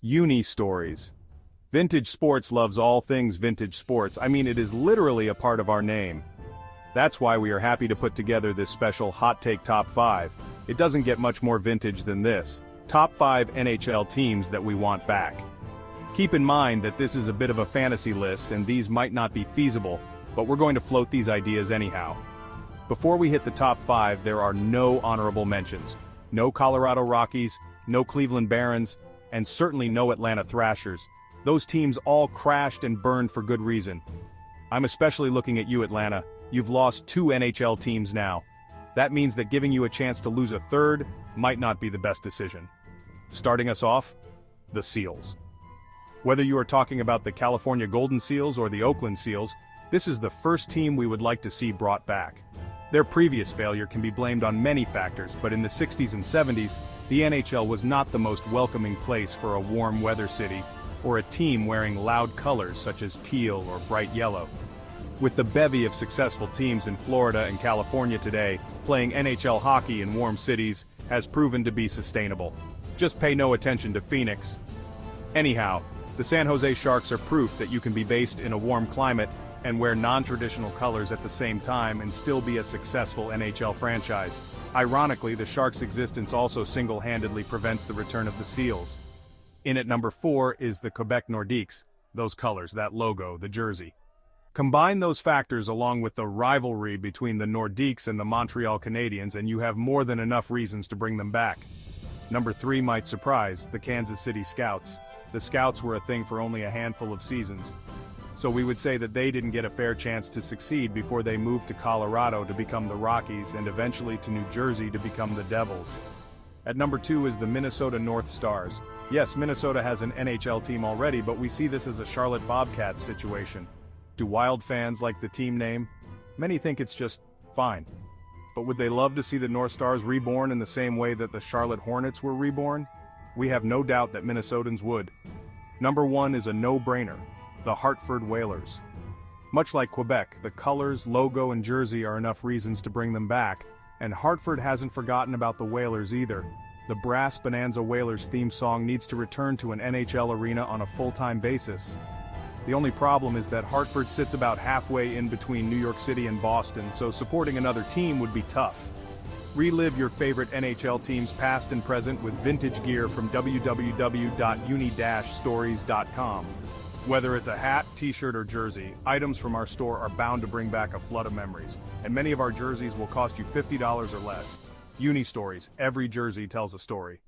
Uni Stories. Vintage Sports loves all things vintage sports. I mean, it is literally a part of our name. That's why we are happy to put together this special Hot Take Top 5. It doesn't get much more vintage than this. Top 5 NHL teams that we want back. Keep in mind that this is a bit of a fantasy list and these might not be feasible, but we're going to float these ideas anyhow. Before we hit the top 5, there are no honorable mentions. No Colorado Rockies, no Cleveland Barons, and certainly no Atlanta Thrashers. Those teams all crashed and burned for good reason. I'm especially looking at you, Atlanta. You've lost 2 NHL teams now. That means that giving you a chance to lose a third might not be the best decision. Starting us off, the Seals. Whether you are talking about the California Golden Seals or the Oakland Seals, this is the first team we would like to see brought back. Their previous failure can be blamed on many factors, but in the 60s and 70s, the NHL was not the most welcoming place for a warm weather city, or a team wearing loud colors such as teal or bright yellow. With the bevy of successful teams in Florida and California today, playing NHL hockey in warm cities has proven to be sustainable. Just pay no attention to Phoenix. Anyhow, the San Jose Sharks are proof that you can be based in a warm climate and wear non-traditional colors at the same time and still be a successful NHL franchise. Ironically, the Sharks' existence also single-handedly prevents the return of the Seals. In at number 4 is the Quebec Nordiques, those colors, that logo, the jersey. Combine those factors along with the rivalry between the Nordiques and the Montreal Canadiens and you have more than enough reasons to bring them back. Number 3 might surprise, the Kansas City Scouts. The Scouts were a thing for only a handful of seasons. So we would say that they didn't get a fair chance to succeed before they moved to Colorado to become the Rockies and eventually to New Jersey to become the Devils. At number 2 is the Minnesota North Stars. Yes, Minnesota has an NHL team already, but we see this as a Charlotte Bobcats situation. Do Wild fans like the team name? Many think it's just fine. But would they love to see the North Stars reborn in the same way that the Charlotte Hornets were reborn? We have no doubt that Minnesotans would. Number 1 is a no-brainer. The Hartford Whalers. Much like Quebec, the colors, logo, and jersey are enough reasons to bring them back, and Hartford hasn't forgotten about the Whalers either. The Brass Bonanza Whalers theme song needs to return to an NHL arena on a full-time basis. The only problem is that Hartford sits about halfway in between New York City and Boston, so supporting another team would be tough. Relive your favorite NHL teams past and present with vintage gear from www.uni-stories.com. Whether it's a hat, t-shirt, or jersey, items from our store are bound to bring back a flood of memories, and many of our jerseys will cost you $50 or less. Uni Stories, every jersey tells a story.